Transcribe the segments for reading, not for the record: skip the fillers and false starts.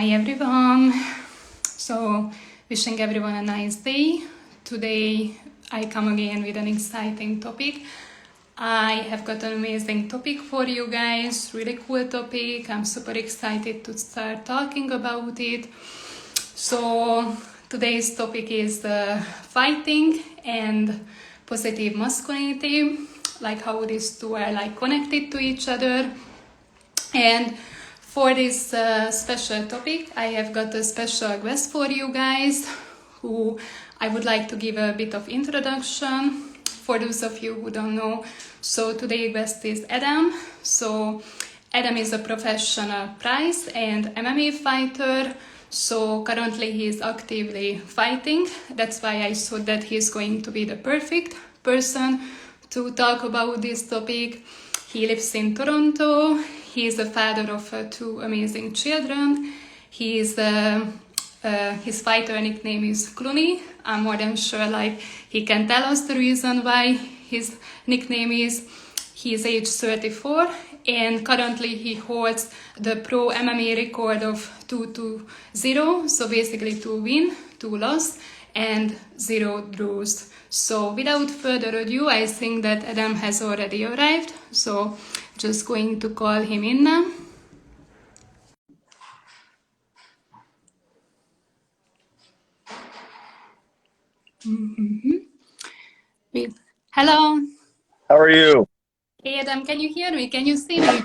Hi everyone. So wishing everyone a nice day. Today I come again with an exciting topic. I have got an amazing topic for you guys, really cool topic. I'm super excited to start talking about it. So today's topic is fighting and positive masculinity, like how these two are like connected to each other. And for this special topic, I have got a special guest for you guys who I would like to give a bit of introduction for those of you who don't know. So today's guest is Adam. So Adam is a professional prize and MMA fighter. So currently he is actively fighting. That's why I thought that he's going to be the perfect person to talk about this topic. He lives in Toronto. He is the father of two amazing children. His fighter nickname is Clooney. I'm more than sure like he can tell us the reason why his nickname is. He is age 34 and currently he holds the pro MMA record of 2-0. So basically 2 win, 2 loss and 0 draws. So without further ado, I think that Adam has already arrived. So just going to call him in now. Hello. How are you? Hey Adam, can you hear me? Can you see me?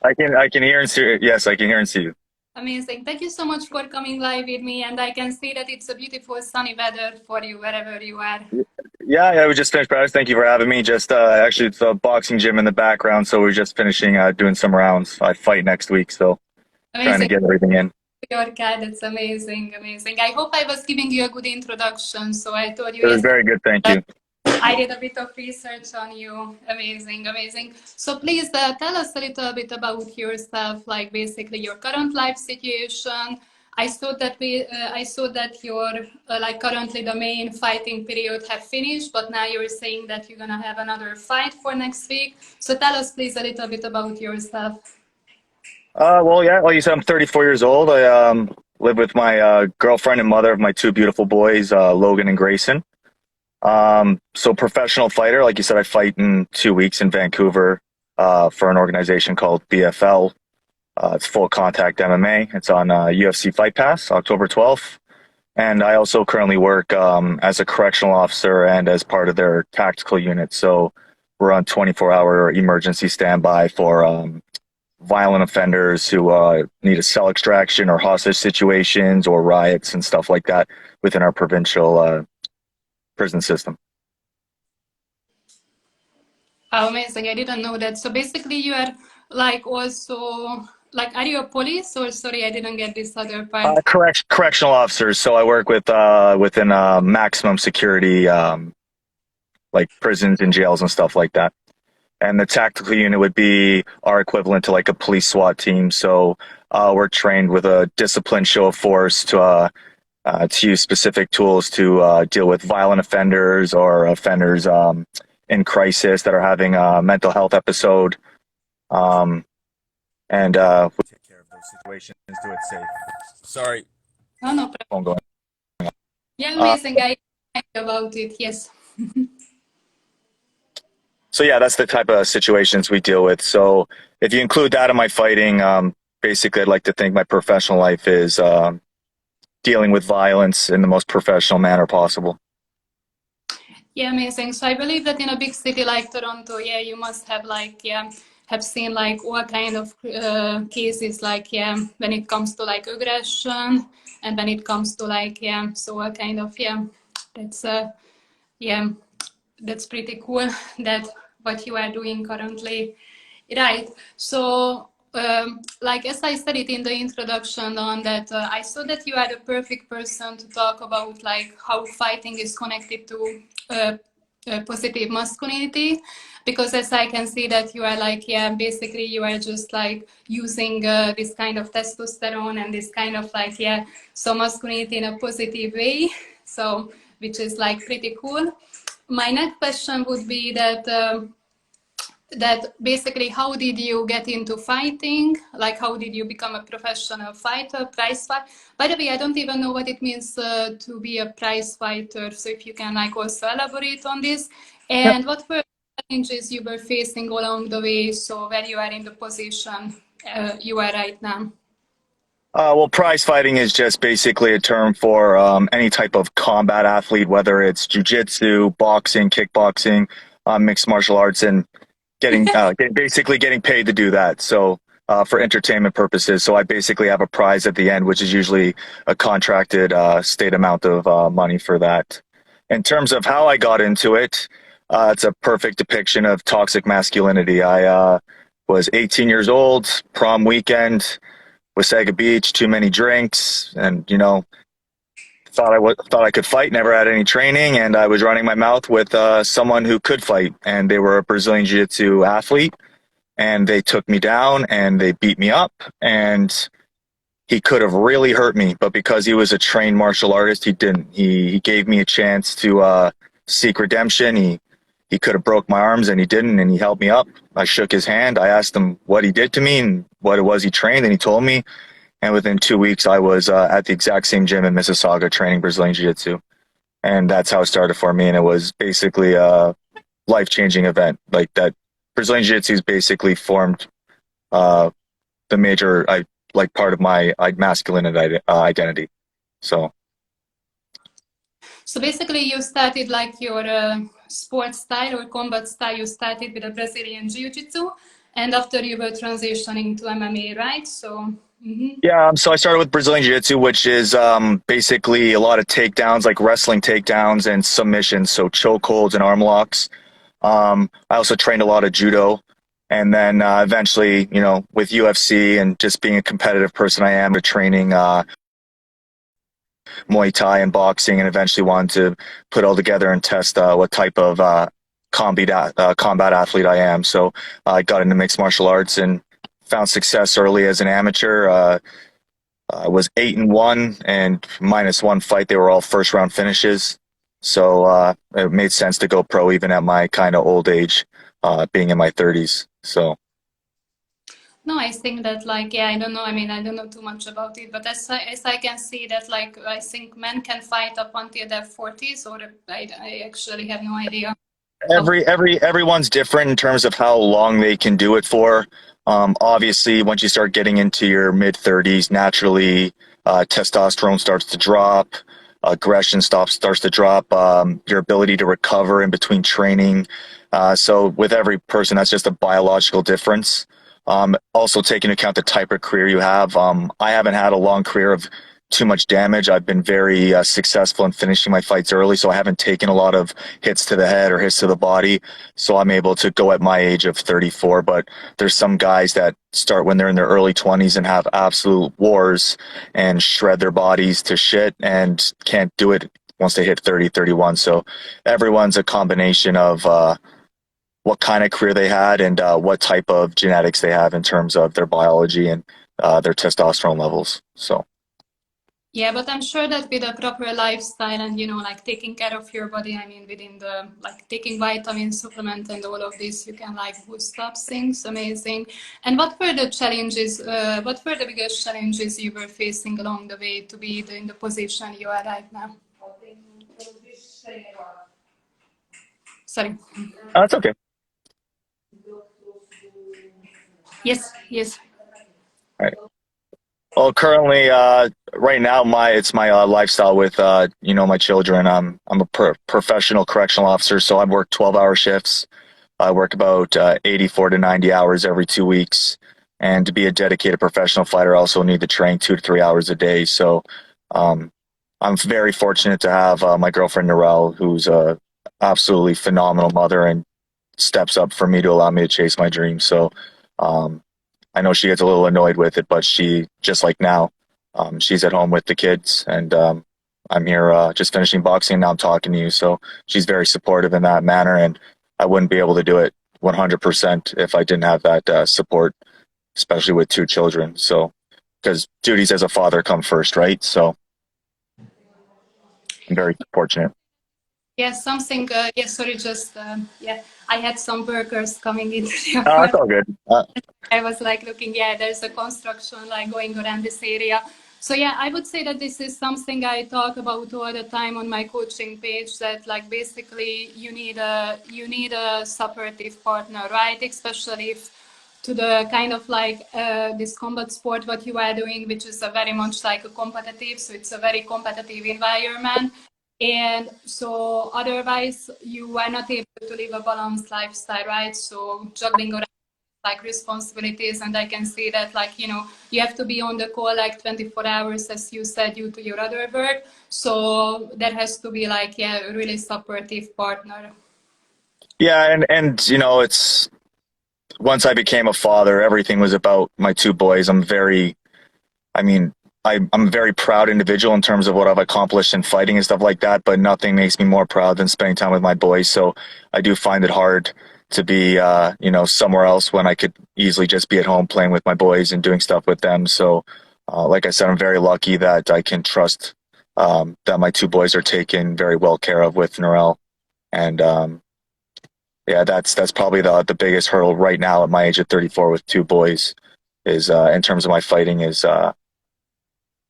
I can hear and see. Yes, I can hear and see you. Amazing. Thank you so much for coming live with me. And I can see that it's a beautiful sunny weather for you wherever you are. Yeah, we just finished practice. Thank you for having me. Just actually, it's a boxing gym in the background, so we're just finishing doing some rounds. I fight next week, so trying to get everything in. Your cat, it's amazing, amazing. I hope I was giving you a good introduction. So I told you It was very good. Thank you. I did a bit of research on you. Amazing, amazing. So please tell us a little bit about yourself, like basically your current life situation. I saw that your like currently the main fighting period have finished, but now you're saying that you're gonna have another fight for next week. So tell us please a little bit about yourself. Well, yeah, like you said, I'm 34 years old. I live with my girlfriend and mother of my 2 beautiful boys, Logan and Grayson. So professional fighter, like you said, I fight in 2 weeks in Vancouver for an organization called BFL. It's full contact MMA. It's on UFC Fight Pass, October 12th. And I also currently work as a correctional officer and as part of their tactical unit. So we're on 24-hour emergency standby for violent offenders who need a cell extraction or hostage situations or riots and stuff like that within our provincial prison system. Oh, amazing. I didn't know that. So basically you are like also like, are you a police or sorry, I didn't get this other part. Correctional officers. So I work with within maximum security, like prisons and jails and stuff like that. And the tactical unit would be our equivalent to like a police SWAT team. So we're trained with a disciplined show of force to use specific tools to deal with violent offenders or offenders in crisis that are having a mental health episode. And we'll take care of those situations, do it safe. Sorry. Oh, no problem. Yeah, amazing. I know about it, yes. So yeah, that's the type of situations we deal with. So if you include that in my fighting, basically I'd like to think my professional life is dealing with violence in the most professional manner possible. Yeah, amazing. So I believe that in a big city like Toronto, yeah, you must have like, yeah, have seen like all kind of cases, like, yeah, when it comes to like aggression and when it comes to like, yeah, so all kind of, yeah, that's, yeah, that's pretty cool that what you are doing currently. Right. So, like as I said it in the introduction on that, I saw that you are the perfect person to talk about like how fighting is connected to positive masculinity, because as I can see that you are like, yeah, basically you are just like using this kind of testosterone and this kind of like, yeah, so masculinity in a positive way. So, which is like pretty cool. My next question would be that that basically how did you get into fighting, like how did you become a professional fighter, prize fight. By the way, I don't even know what it means to be a prize fighter, so if you can like also elaborate on this, and what were the challenges you were facing along the way, so where you are in the position you are right now. Well, prize fighting is just basically a term for any type of combat athlete, whether it's jujitsu, boxing, kickboxing, mixed martial arts, and basically getting paid to do that. So for entertainment purposes. So I basically have a prize at the end, which is usually a contracted state amount of money for that. In terms of how I got into it, it's a perfect depiction of toxic masculinity. I was 18 years old, prom weekend. Wasaga Beach, too many drinks, and thought I could fight. Never had any training, and I was running my mouth with someone who could fight, and they were a Brazilian Jiu-Jitsu athlete, and they took me down and they beat me up, and he could have really hurt me, but because he was a trained martial artist, he didn't. He gave me a chance to seek redemption. He could have broke my arms, and he didn't, and he held me up. I shook his hand. I asked him what he did to me and what it was he trained, and he told me. And within 2 weeks, I was at the exact same gym in Mississauga training Brazilian Jiu-Jitsu. And that's how it started for me. And it was basically a life-changing event. Like that, Brazilian Jiu-Jitsu is basically formed the major, part of my masculine identity. So. So basically you started like your sports style or combat style, you started with a Brazilian Jiu-Jitsu, and after you were transitioning to MMA, right? So Yeah, so I started with Brazilian Jiu-Jitsu, which is basically a lot of takedowns, like wrestling takedowns and submissions, so chokeholds and arm locks. I also trained a lot of judo, and then eventually, with UFC and just being a competitive person I am, training Muay Thai and boxing, and eventually wanted to put all together and test what type of combat athlete I am. So I got into mixed martial arts and found success early as an amateur. I was 8-1 and minus one fight. They were all first round finishes. So it made sense to go pro even at my kind of old age, being in my 30s. So. no, I think that like yeah, I don't know. I mean, I don't know too much about it, but as I can see that like I think men can fight up until their 40s, or I actually have no idea. Everyone's different in terms of how long they can do it for. Obviously, once you start getting into your mid 30s, naturally, testosterone starts to drop, aggression starts to drop, your ability to recover in between training. So with every person, that's just a biological difference. Also taking into account the type of career you have. I haven't had a long career of too much damage. I've been very successful in finishing my fights early, so I haven't taken a lot of hits to the head or hits to the body. So I'm able to go at my age of 34. But there's some guys that start when they're in their early 20s and have absolute wars and shred their bodies to shit and can't do it once they hit 30, 31. So everyone's a combination of what kind of career they had and what type of genetics they have in terms of their biology and their testosterone levels. So. Yeah, but I'm sure that with a proper lifestyle and like taking care of your body, I mean within the like taking vitamin supplement and all of this, you can like boost up things. Amazing. And what were the challenges? What were the biggest challenges you were facing along the way to be in the position you are right now? Sorry. That's okay. Yes, yes. All right. Well, currently, right now, it's my lifestyle with my children. I'm a professional correctional officer, so I work 12-hour shifts. I work about 84 to 90 hours every 2 weeks, and to be a dedicated professional fighter, I also need to train 2 to 3 hours a day. So, I'm very fortunate to have my girlfriend Narelle, who's a absolutely phenomenal mother and steps up for me to allow me to chase my dreams. So. I know she gets a little annoyed with it, but she, just like now, she's at home with the kids, and I'm here just finishing boxing, and now I'm talking to you. So she's very supportive in that manner, and I wouldn't be able to do it 100% if I didn't have that support, especially with two children. So, because duties as a father come first, right? So I'm very fortunate. Yes, something. Yes, sorry, just yeah. I had some workers coming into the It's apartment. all good. I was like looking, yeah, there's a construction like going around this area. So yeah, I would say that this is something I talk about all the time on my coaching page, that like basically you need a supportive partner, right? Especially if to the kind of like this combat sport what you are doing, which is a very much like a competitive, so it's a very competitive environment. And so otherwise you are not able to live a balanced lifestyle, right? So juggling around like responsibilities, and I can see that like you have to be on the call like 24 hours as you said due to your other work, so there has to be like a really supportive partner. Yeah, and it's once I became a father, everything was about my two boys. I mean, I'm a very proud individual in terms of what I've accomplished in fighting and stuff like that, but nothing makes me more proud than spending time with my boys. So I do find it hard to be, somewhere else when I could easily just be at home playing with my boys and doing stuff with them. So, like I said, I'm very lucky that I can trust that my two boys are taken very well care of with Norel. And yeah, that's probably the biggest hurdle right now at my age of 34 with two boys is in terms of my fighting is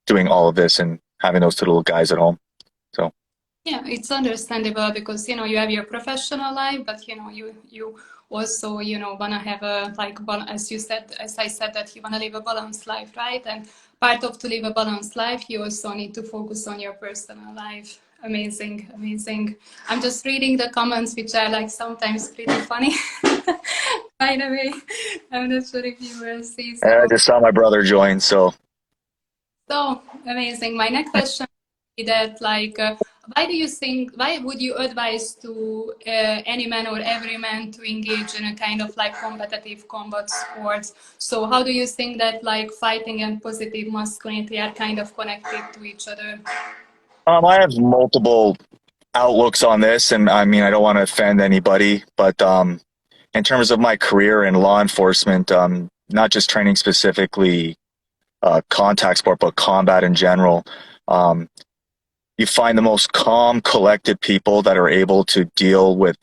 doing all of this and having those two little guys at home. So Yeah, it's understandable because you have your professional life, but you also wanna have a like as you said, as I said, that you wanna live a balanced life, right? And part of to live a balanced life, you also need to focus on your personal life. Amazing, amazing. I'm just reading the comments, which are like sometimes pretty funny. By the way, I'm not sure if you will see. and I So just saw my brother join. So so amazing. My next question is that, like, why do you think, why would you advise to any man or every man to engage in a kind of like competitive combat sports? So, how do you think that like fighting and positive masculinity are kind of connected to each other? I have multiple outlooks on this, and I mean I don't want to offend anybody, but in terms of my career in law enforcement, not just training specifically contact sport, but combat in general. Um, you find the most calm, collected people that are able to deal with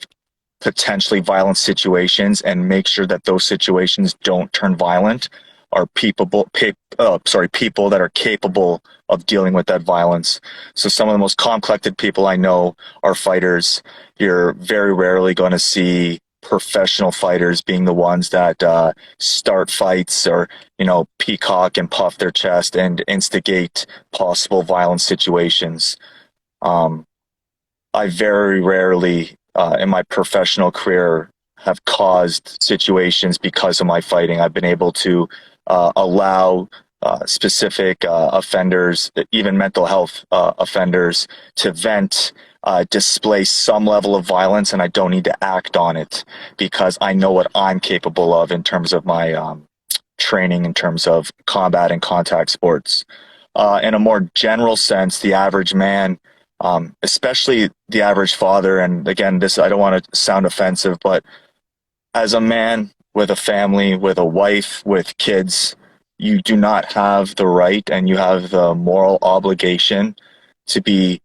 potentially violent situations and make sure that those situations don't turn violent are people that are capable of dealing with that violence. So some of the most calm, collected people I know are fighters. You're very rarely going to see professional fighters being the ones that start fights or peacock and puff their chest and instigate possible violent situations. um, I very rarely in my professional career have caused situations because of my fighting. I've been able to allow specific offenders, even mental health offenders, to vent, display some level of violence, and I don't need to act on it because I know what I'm capable of in terms of my training, in terms of combat and contact sports. In a more general sense, the average man, especially the average father, and again, this I don't want to sound offensive, but as a man with a family, with a wife, with kids, you do not have the right and you have the moral obligation to be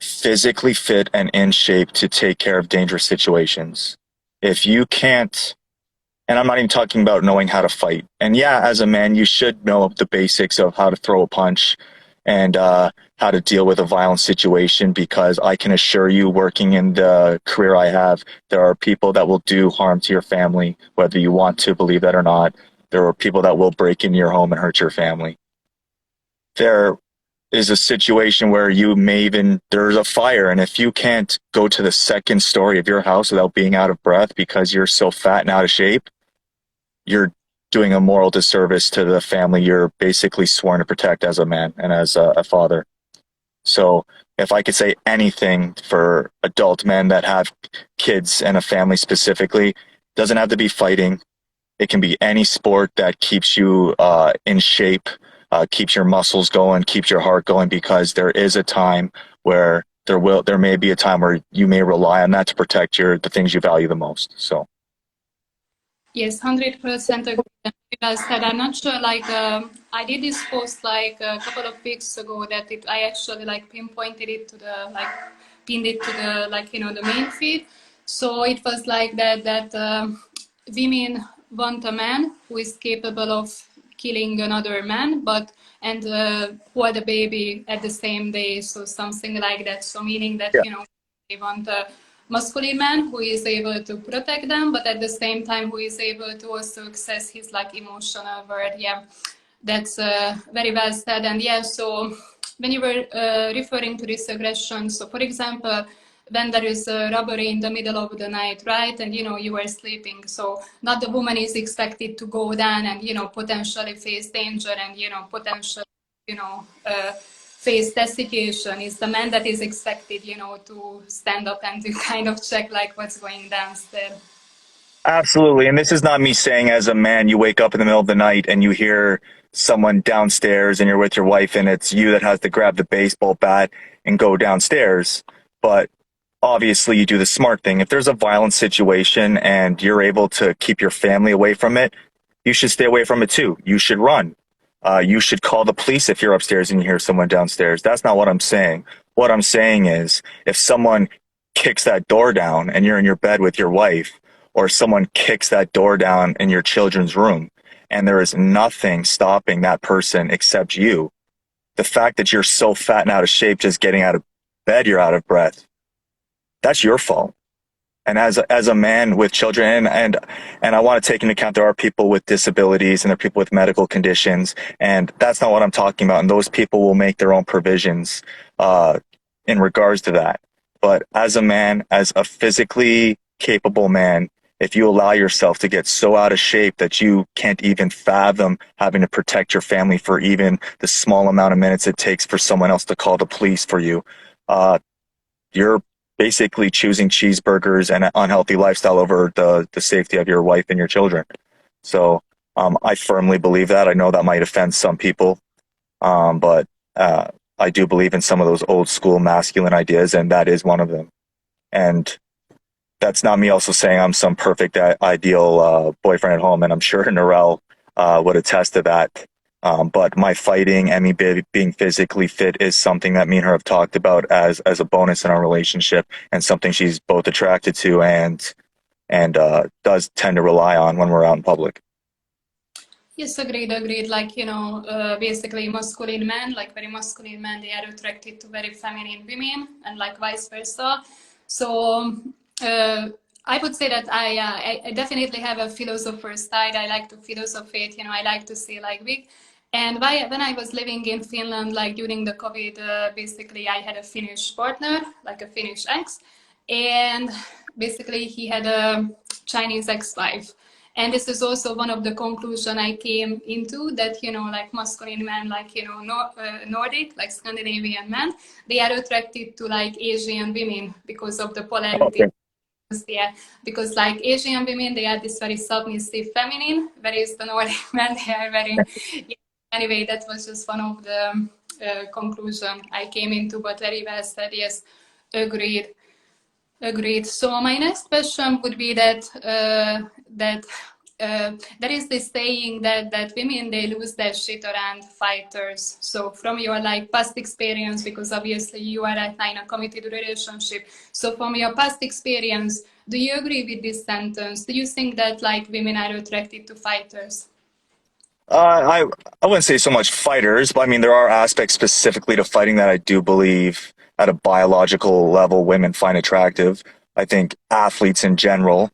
physically fit and in shape to take care of dangerous situations. If you can't, and I'm not even talking about knowing how to fight. And yeah, as a man, you should know the basics of how to throw a punch and how to deal with a violent situation, because I can assure you, working in the career I have, there are people that will do harm to your family, whether you want to believe that or not. There are people that will break into your home and hurt your family. There is a situation where there's a fire, and if you can't go to the second story of your house without being out of breath because you're so fat and out of shape, you're doing a moral disservice to the family you're basically sworn to protect as a man and as a father. So if I could say anything for adult men that have kids and a family specifically, doesn't have to be fighting. It can be any sport that keeps you in shape, keeps your muscles going, keeps your heart going, because there is a time where there may be a time where you may rely on that to protect the things you value the most. So. Yes, 100% agree. As I said, I'm not sure. Like, I did this post like a couple of weeks ago that I actually like pinpointed it to the like pinned it to the the main feed. So it was like that women want a man who is capable of killing another man, but and hold a baby at the same day. So something like that. So meaning that Yeah. they want a masculine man who is able to protect them, but at the same time who is able to also access his emotional world. Yeah, that's very well said. And yeah, so when you were referring to this aggression, so for example, when there is a robbery in the middle of the night, right, and you are sleeping, so not the woman is expected to go down and potentially face danger and potentially face that situation. It's the man that is expected to stand up and to kind of check what's going downstairs. Absolutely. And this is not me saying as a man, you wake up in the middle of the night and you hear someone downstairs and you're with your wife and it's you that has to grab the baseball bat and go downstairs. But obviously you do the smart thing. If there's a violent situation and you're able to keep your family away from it, you should stay away from it too. You should run. You should call the police if you're upstairs and you hear someone downstairs. That's not what I'm saying. What I'm saying is if someone kicks that door down and you're in your bed with your wife, or someone kicks that door down in your children's room and there is nothing stopping that person except you, the fact that you're so fat and out of shape just getting out of bed, you're out of breath, that's your fault. And as a man with children, and I want to take into account there are people with disabilities and there are people with medical conditions, and that's not what I'm talking about. And those people will make their own provisions in regards to that. But as a man, as a physically capable man, if you allow yourself to get so out of shape that you can't even fathom having to protect your family for even the small amount of minutes it takes for someone else to call the police for you, you're basically choosing cheeseburgers and an unhealthy lifestyle over the safety of your wife and your children. So I firmly believe that. I know that might offend some people, but I do believe in some of those old school masculine ideas, and that is one of them. And that's not me also saying I'm some perfect ideal boyfriend at home, and I'm sure Narelle would attest to that. But my fighting and me being physically fit is something that me and her have talked about as a bonus in our relationship, and something she's both attracted to and does tend to rely on when we're out in public. Yes, agreed. Basically masculine men, very masculine men, they are attracted to very feminine women, and vice versa. So I would say that I definitely have a philosopher's side. I like to philosophate, I like to say big. And when I was living in Finland, during the COVID, basically I had a Finnish partner, a Finnish ex, and basically he had a Chinese ex-wife. And this is also one of the conclusion I came into, that masculine men, Nordic, Scandinavian men, they are attracted to Asian women because of the polarity. Okay. Yeah, because Asian women, they are this very submissive, feminine, whereas the Nordic men, they are very. Anyway, that was just one of the conclusion I came into, but very well said. Yes, agreed. Agreed. So my next question would be that there is this saying that women, they lose their shit around fighters. So from your past experience, because obviously you are right now in a committed relationship. So from your past experience, do you agree with this sentence? Do you think that women are attracted to fighters? I wouldn't say so much fighters, but I mean there are aspects specifically to fighting that I do believe at a biological level women find attractive. I think athletes in general,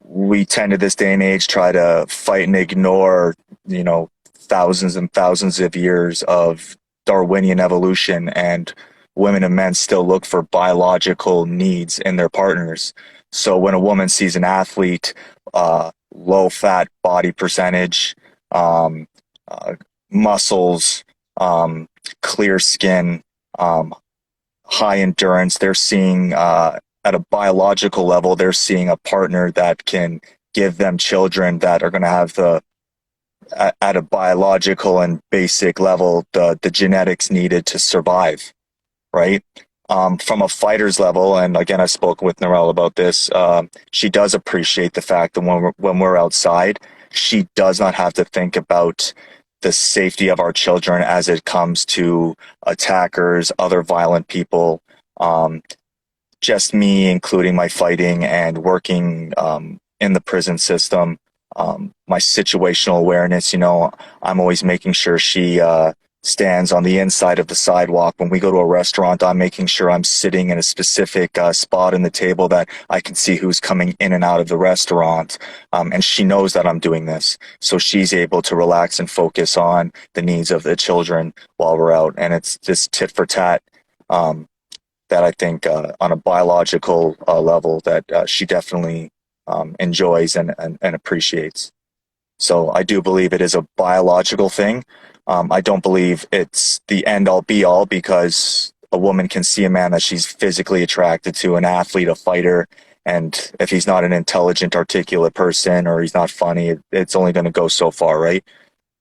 we tend to this day and age try to fight and ignore, thousands and thousands of years of Darwinian evolution, and women and men still look for biological needs in their partners. So when a woman sees an athlete, low fat body percentage, muscles, clear skin, high endurance, they're seeing at a biological level, they're seeing a partner that can give them children that are going to have at a biological and basic level, the genetics needed to survive, right? From a fighter's level, and again, I've spoken with Narelle about this, she does appreciate the fact that when we're outside, she does not have to think about the safety of our children as it comes to attackers, other violent people. Just me, including my fighting and working in the prison system, my situational awareness, I'm always making sure she stands on the inside of the sidewalk. When we go to a restaurant, I'm making sure I'm sitting in a specific spot in the table that I can see who's coming in and out of the restaurant. And she knows that I'm doing this. So she's able to relax and focus on the needs of the children while we're out. And it's this tit for tat. That I think on a biological level that she definitely enjoys and appreciates. So I do believe it is a biological thing. I don't believe it's the end all be all because a woman can see a man that she's physically attracted to, an athlete, a fighter, and if he's not an intelligent, articulate person or he's not funny, it's only going to go so far, right?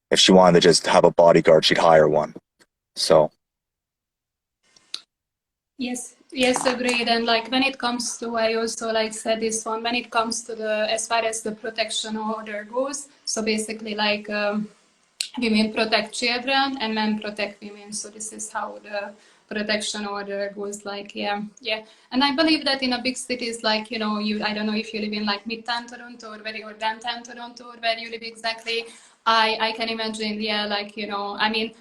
If she wanted to just have a bodyguard, she'd hire one. So Yes, yes, agreed. And like when it comes to, I also like said this one, when it comes to the, as far as the protection order goes, so basically like women protect children and men protect women. So this is how the protection order goes. Like, yeah, yeah. And I believe that in a big cities, like, I don't know if you live in like Midtown Toronto or downtown Toronto or where you live exactly. I can imagine, yeah, like, I mean,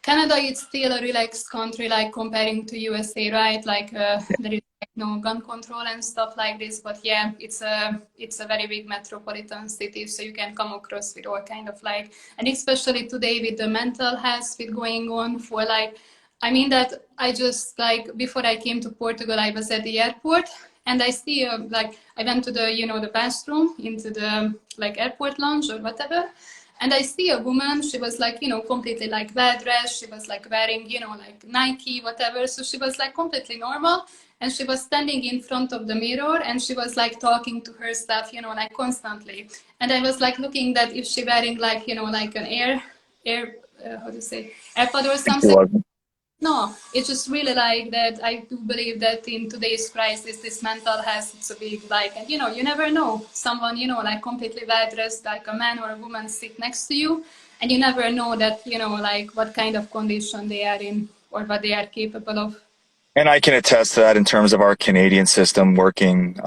Canada is still a relaxed country, like comparing to USA, right? Like there is like no gun control and stuff like this. But yeah, it's a very big metropolitan city, so you can come across with all kind of like, and especially today with the mental health with going on for like, I mean that I just like before I came to Portugal, I was at the airport and I see like I went to the the bathroom into the like airport lounge or whatever, and I see a woman, she was like, completely like well dressed. She was like wearing, like Nike, whatever. So she was like completely normal. And she was standing in front of the mirror and she was like talking to herself, like constantly. And I was like looking that if she wearing like, like an how do you say, AirPod or something. No, it's just really like that. I do believe that in today's crisis, this mental health, it's a big like, and you never know. Someone, like completely well dressed, like a man or a woman sit next to you, and you never know that, like what kind of condition they are in or what they are capable of. and I can attest to that in terms of our Canadian system working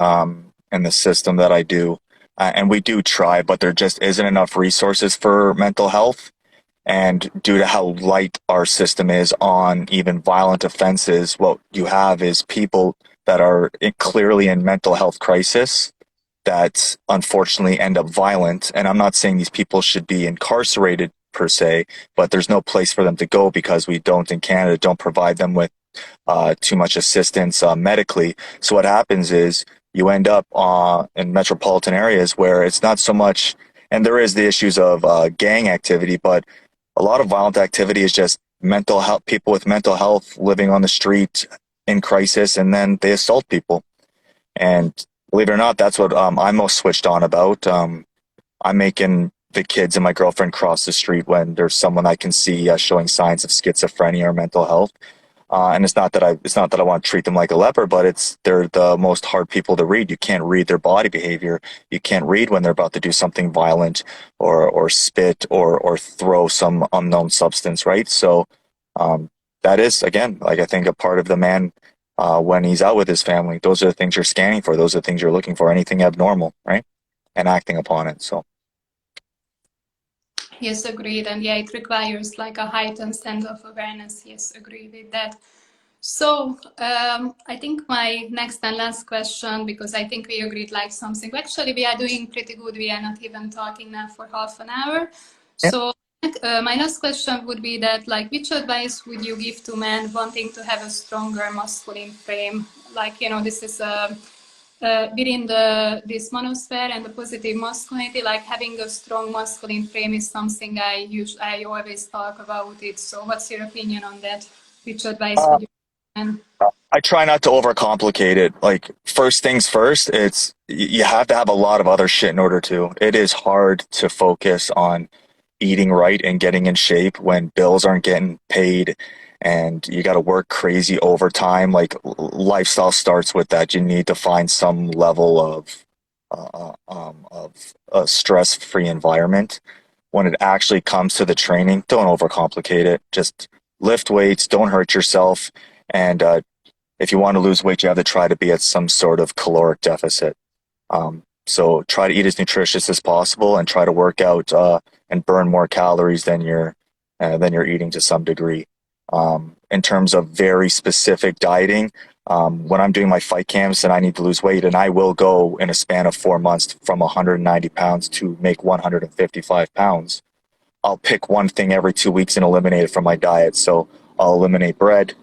in the system that I do. And we do try, but there just isn't enough resources for mental health. And due to how light our system is on even violent offenses, what you have is people that are clearly in mental health crisis that unfortunately end up violent. And I'm not saying these people should be incarcerated per se, but there's no place for them to go because we don't in Canada don't provide them with too much assistance medically. So what happens is you end up in metropolitan areas where it's not so much, and there is the issues of gang activity, but a lot of violent activity is just mental health, people with mental health living on the street in crisis, and then they assault people. And believe it or not, that's what I'm most switched on about. I'm making the kids and my girlfriend cross the street when there's someone I can see showing signs of schizophrenia or mental health. And it's not that I want to treat them like a leper, but they're the most hard people to read. You can't read their body behavior. You can't read when they're about to do something violent or spit or throw some unknown substance, right? So that is again, like I think a part of the man when he's out with his family. Those are the things you're scanning for. Those are the things you're looking for. Anything abnormal, right? And acting upon it. So. Yes, agreed. And yeah, it requires like a heightened sense of awareness. Yes, agree with that. So I think my next and last question, because I think we agreed like something. Actually, we are doing pretty good. We are not even talking now for half an hour. So my last question would be that, like, which advice would you give to men wanting to have a stronger masculine frame? Like, this is within this manosphere and the positive masculinity, like having a strong masculine frame is something I always talk about it. So, what's your opinion on that? Which advice would you give? I try not to overcomplicate it. Like first things first, you have to have a lot of other shit in order to. It is hard to focus on eating right and getting in shape when bills aren't getting paid and you got to work crazy overtime. Like lifestyle starts with that. You need to find some level of a stress-free environment. When it actually comes to the training, don't overcomplicate it. Just lift weights, don't hurt yourself, and if you want to lose weight, you have to try to be at some sort of caloric deficit. So try to eat as nutritious as possible and try to work out and burn more calories than you're eating to some degree. In terms of very specific dieting, when I'm doing my fight camps and I need to lose weight, and I will go in a span of 4 months from 190 pounds to make 155 pounds, I'll pick one thing every 2 weeks and eliminate it from my diet. So I'll eliminate bread.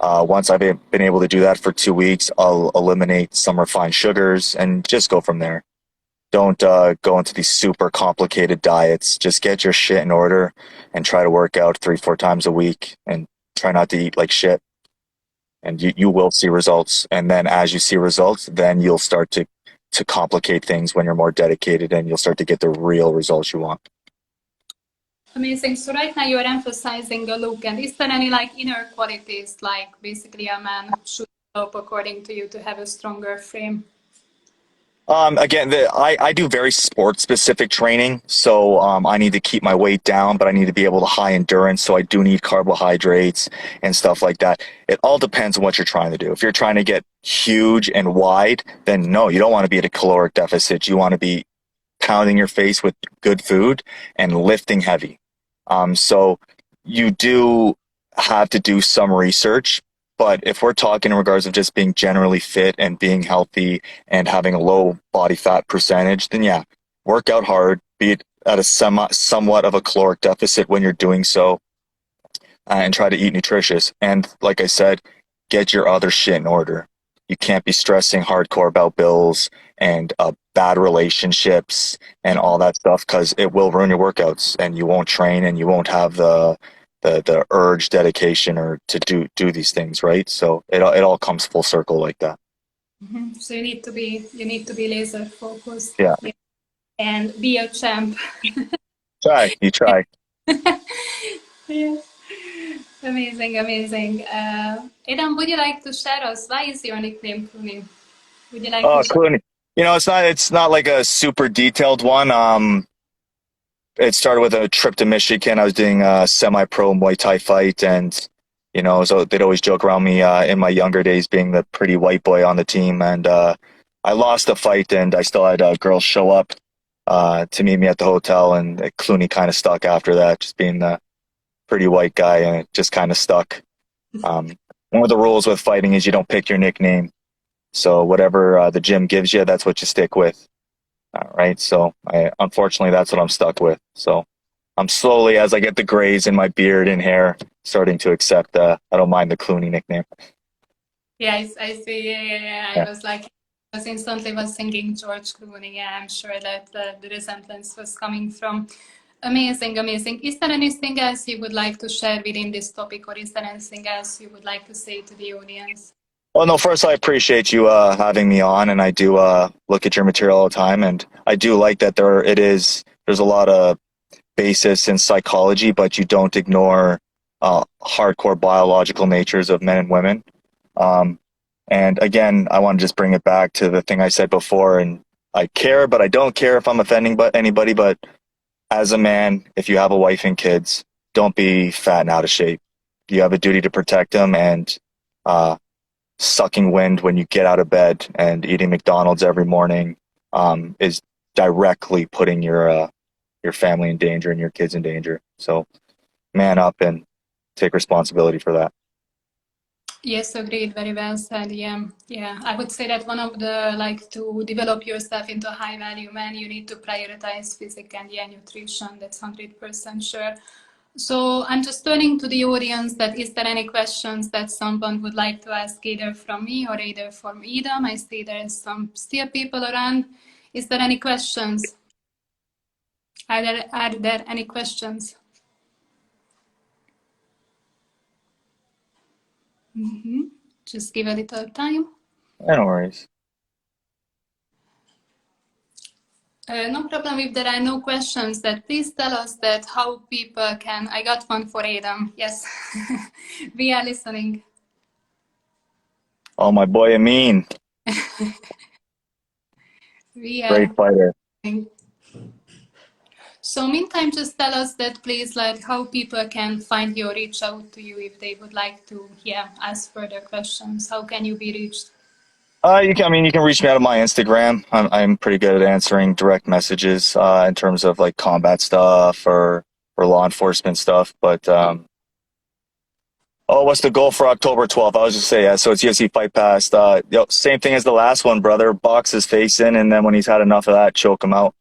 Once I've been able to do that for 2 weeks, I'll eliminate some refined sugars and just go from there. Don't go into these super complicated diets. Just get your shit in order and try to work out 3, 4 times a week and try not to eat like shit. And you will see results. And then as you see results, then you'll start to complicate things when you're more dedicated and you'll start to get the real results you want. Amazing. So right now you are emphasizing a look, and is there any like inner qualities like basically a man should develop according to you to have a stronger frame? Again, I do very sport specific training. So I need to keep my weight down, but I need to be able to high endurance. So I do need carbohydrates and stuff like that. It all depends on what you're trying to do. If you're trying to get huge and wide, then no, you don't want to be at a caloric deficit. You want to be pounding your face with good food and lifting heavy. So you do have to do some research, but if we're talking in regards of just being generally fit and being healthy and having a low body fat percentage, then yeah, work out hard, be it at a somewhat of a caloric deficit when you're doing so, and try to eat nutritious. And like I said, get your other shit in order. You can't be stressing hardcore about bills and bad relationships and all that stuff because it will ruin your workouts and you won't train and you won't have the urge, dedication, or to do these things, right? So it all comes full circle like that. Mm-hmm. So you need to be laser focused, Yeah, yeah, and be a champ. you try. Yeah. Amazing, amazing. Adam, would you like to share us why is your nickname Clooney? Would you like to Oh, share? Clooney. It's not like a super detailed one. It started with a trip to Michigan. I was doing a semi-pro Muay Thai fight, and so they'd always joke around me in my younger days being the pretty white boy on the team. And I lost the fight, and I still had girls show up to meet me at the hotel, and Clooney kind of stuck after that, just being the pretty white guy, and it just kind of stuck. One of the rules with fighting is you don't pick your nickname, so whatever the gym gives you, that's what you stick with. Right. So unfortunately, that's what I'm stuck with. So I'm slowly, as I get the grays in my beard and hair, starting to accept, I don't mind the Clooney nickname. Yeah, I see. Yeah. Yeah. I was instantly was thinking George Clooney. Yeah, I'm sure that the resemblance was coming from. Amazing, amazing. Is there anything else you would like to share within this topic, or is there anything else you would like to say to the audience? Well, no, first, I appreciate you having me on, and I do look at your material all the time, and I do like that there's a lot of basis in psychology, but you don't ignore hardcore biological natures of men and women. Um, and again, I want to just bring it back to the thing I said before, and I care, but I don't care if I'm offending anybody. But as a man, if you have a wife and kids, don't be fat and out of shape. You have a duty to protect them, and uh, sucking wind when you get out of bed and eating McDonald's every morning is directly putting your family in danger and your kids in danger. So man up and take responsibility for that. Yes, agreed. Very well said. Yeah, yeah. I would say that one of the like to develop yourself into a high value man, you need to prioritize physique and yeah, nutrition. That's 100% sure. So I'm just turning to the audience that is there any questions that someone would like to ask either from me or either from Edam? I see there's some still people around. Is there any questions? Are there any questions? Just give a little time. No worries. No problem if there are no questions. That please tell us that how people can. I got one for Adam. Yes, we are listening. Oh, my boy Amin, We great are fighter. listening. So meantime, just tell us that, please, like how people can find you or reach out to you if they would like to, yeah, ask further questions. How can you be reached? You can reach me out on my Instagram. I'm pretty good at answering direct messages, in terms of like combat stuff or law enforcement stuff. But, oh, what's the goal for October 12th? I was just say, yeah, so it's UFC Fight Pass. Same thing as the last one, brother. Box his face in, and then when he's had enough of that, choke him out.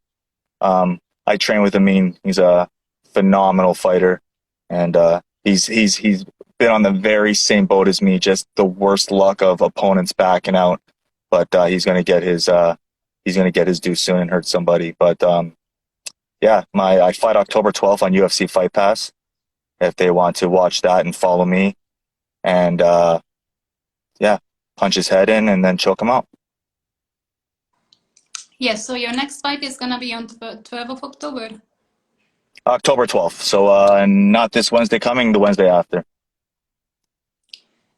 I train with Amin. He's a phenomenal fighter, and he's been on the very same boat as me. Just the worst luck of opponents backing out, but he's gonna get his due soon and hurt somebody. But yeah, I fight October 12th on UFC Fight Pass. If they want to watch that and follow me, and yeah, punch his head in and then choke him out. Yes, so your next fight is gonna be on 12th of October? October 12th. So not this Wednesday coming, the Wednesday after.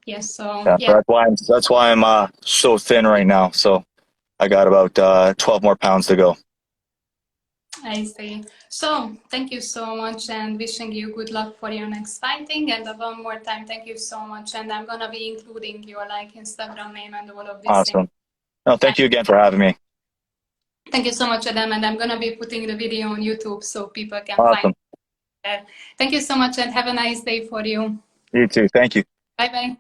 Yes, so Yeah, yeah. that's why I'm so thin right now. So I got about 12 more pounds to go. I see. So thank you so much, and wishing you good luck for your next fighting. And one more time, thank you so much. And I'm gonna be including your like Instagram name and all of this. Awesome. No, thank you again for having me. Thank you so much, Adam. And I'm gonna be putting the video on YouTube so people can Awesome. find it. Thank you so much, and have a nice day for you. You too. Thank you. Bye bye.